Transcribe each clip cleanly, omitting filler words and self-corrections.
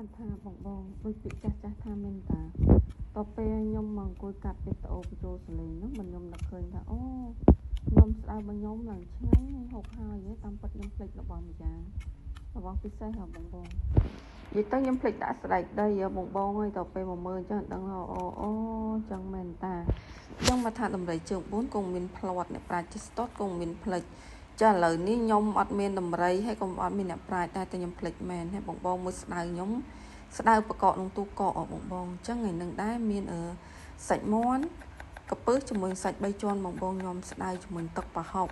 បានថាបងដូចពីចាស់ថាមែនតាតពេលខ្ញុំមកអង្គុយកាត់វីដេអូបញ្ចូលសលេងហ្នឹងមិនខ្ញុំនឹកឃើញថាអូខ្ញុំស្ដាប់របស់ខ្ញុំឡើងឆ្ងាញ់ហើយហុកហើយតាមពិតខ្ញុំភ្លេចរបស់ម្យ៉ាងរបស់ពិសេសហ៎បងនិយាយទៅខ្ញុំភ្លេចដាក់ស្ដែកដីបងហើយតពេលមកមើលចឹងដឹងអូចឹងមែនតាចឹងមកថាតម្រៃជើង4គង់មានផ្្លាត់អ្នកប្រាជ្ញស្ទាត់គង់មានផ្លេចចាឥឡូវនេះខ្ញុំអត់មានតម្រៃហើយក៏អត់មានអ្នកប្រាជ្ញដែរតែខ្ញុំភ្លេចមែនហើយបងមើលស្ដៅខ្ញុំស្ដៅប្រកបក្នុងទូកកបងអញ្ចឹងថ្ងៃនឹងដែរមានសាច់មាន់កពើសជាមួយសាច់3ជាន់បងខ្ញុំស្ដៅជាមួយទឹកប្រហុក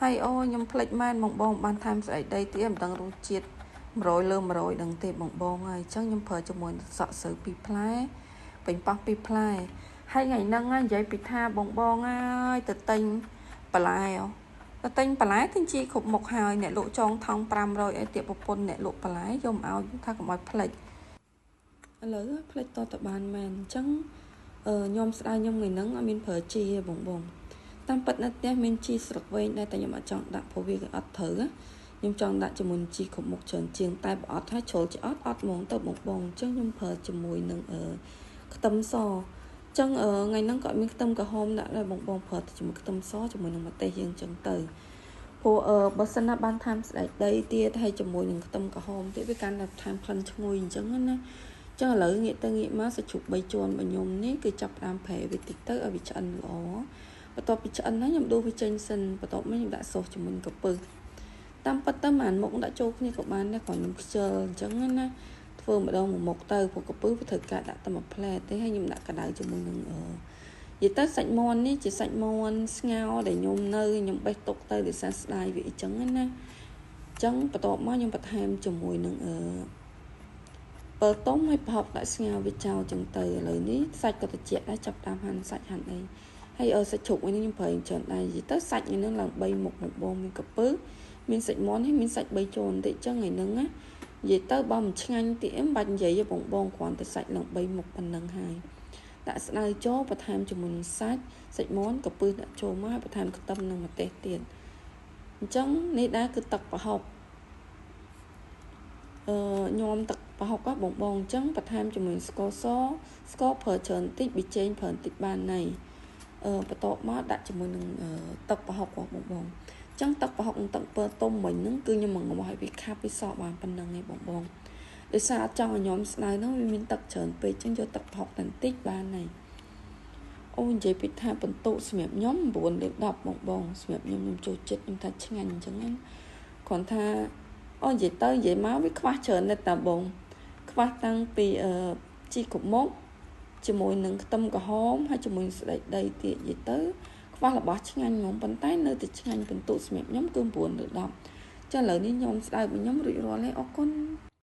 ហើយអូខ្ញុំភ្លេចមែនបងបានថែមស្អីដីទៀតមិនដឹងរសជាតិ100លើ100ដឹងទេបងហើយអញ្ចឹងខ្ញុំប្រើជាមួយសក់ស្រូវ2ផ្លែពេញប៉ោះ2ផ្លែហើយថ្ងៃហ្នឹងនិយាយពីថាបងហើយទៅទិញបន្លែទៅទិញបន្លែទិញជីគ្រប់មុខហើយអ្នកលក់ចងថង500ឲ្យទៀតប្រពន្ធអ្នកលក់បន្លែយកមកឲ្យថាកុំឲ្យភ្លេចឥឡូវភ្លេចតបានមែនអញ្ចឹងខ្ញុំស្ដាយខ្ញុំថ្ងៃហ្នឹងអត់មានប្រើជីទេបងតាមពិតនៅផ្ទះមានជីស្រុកវែងដែរតែខ្ញុំអត់ចង់ដាក់ព្រោះវាអត់ត្រូវខ្ញុំចង់ដាក់ជាមួយជីគ្រប់មុខច្រើនជាងតែបើអត់ហើយជ្រុលជាអត់ហ្មងទៅបងអញ្ចឹងខ្ញុំប្រើជាមួយនឹងខ្ទឹមសអញ្ចឹងថ្ងៃហ្នឹងក៏មានខ្ទឹមក្រហមដាក់ដែរបងប្រើជាមួយខ្ទឹមសជាមួយនឹងម្ទេសយើងអញ្ចឹងទៅព្រោះបើសិនណាបានថែមស្ដែកដីទៀតហើយជាមួយនឹងខ្ទឹមក្រហមទៀតវាកាន់តែថែមក្លិនឈ្ងុយអញ្ចឹងណាចឹងឥឡូវងាកទៅងាកមកសាច់ជ្រូក3ជាន់របស់ខ្ញុំនេះគឺចាប់ផ្ដើមប្រែវាតិចទៅឲ្យវាឆ្អិនល្អបន្ទាប់ពីឆ្អិនហើយខ្ញុំដួសវាចេញសិនបន្ទាប់មកខ្ញុំដាក់សូសជាមួយនឹងក្រពើតាមពិតទៅមិនមុខដាក់ចូលគ្នាក៏បានដែរគ្រាន់ខ្ញុំខ្ជិលអញ្ចឹងណាធ្វើម្ដងមួយមុខទៅព្រោះក្រពើវាត្រូវការដាក់តែមួយផ្លែទេហើយខ្ញុំដាក់កដៅជាមួយនឹងនិយាយទៅសាច់មាន់នេះជាសាច់មាន់ស្ងោរដែលខ្ញុំបេះទុកទៅដោយសារស្ដាយវាអញ្ចឹងណាអញ្ចឹងបន្ទាប់មកខ្ញុំបន្ថែមជាមួយនឹងបើតុំឲ្យប្រហុកដាក់ស្ងោរវាចោលចឹងទៅឥឡូវនេះសាច់ក៏ត្រជាក់ដែរចាប់តាមហាន់សាច់ហាន់អីហើយសាច់ជ្រូកនេះខ្ញុំប្រើច្រើនដែរនិយាយទៅសាច់នេះឡើង3មុខបងមានក្រពើមានសាច់មាន់ហើយមានសាច់3ជាន់តិចចឹងថ្ងៃហ្នឹងណានិយាយទៅបើមិនឆ្ងាញ់ទៀតមិនបាច់និយាយទេបងគ្រាន់តែសាច់ឡើង3មុខប៉ុណ្ណឹងហើយដាក់ស្ដៅចូលបន្ថែមជាមួយនឹងសាច់មាន់ក្រពើដាក់ចូលមកបន្ថែមខ្ទឹមនិងម្ទេសទៀតអញ្ចឹងនេះដែរគឺទឹកប្រហុកញោមទឹកប្រហុកបងអញ្ចឹងបន្ថែមជាមួយស្ករសស្ករប្រើច្រើនតិចប៊ីចេងប្រើតិចបានណៃបន្ទាប់មកដាក់ជាមួយនឹងទឹកប្រហុកបងអញ្ចឹងទឹកប្រហុកនិងទឹកពើទុំមិញហ្នឹងគឺខ្ញុំមកឲ្យវាខាប់វាសបានប៉ុណ្្នឹងឯងបងដោយសារអត់ចង់ឲ្យញោមស្ដៅហ្នឹងវាមានទឹកច្រើនពេកអញ្ចឹងយកទឹកប្រហុកតែបន្តិចបានណៃអូនិយាយពីថាបន្ទុកសម្រាប់ខ្ញុំ9លើ10បងសម្រាប់ខ្ញុំចូលចិត្តខ្ញុំថាឆ្ងាញ់អញ្ចឹងណាគ្រាន់ថាអូនិយាយទៅនិយាយមកវាខ្វះច្រើនណាស់តាបងខ្វះតាំងពីជីគ្រប់មុខជាមួយនឹងខ្ទឹមក្រហមហើយជាមួយស្ដែកដីទៀតនិយាយទៅខ្វះរបស់ឆ្ងាញ់ហ្មងប៉ុន្តែនៅតែឆ្ងាញ់បន្ទុកសម្រាប់ខ្ញុំគឺ9លើ10ចាឥឡូវនេះខ្ញុំស្ដាយរបស់ខ្ញុំរួចរាល់ហើយអរគុណ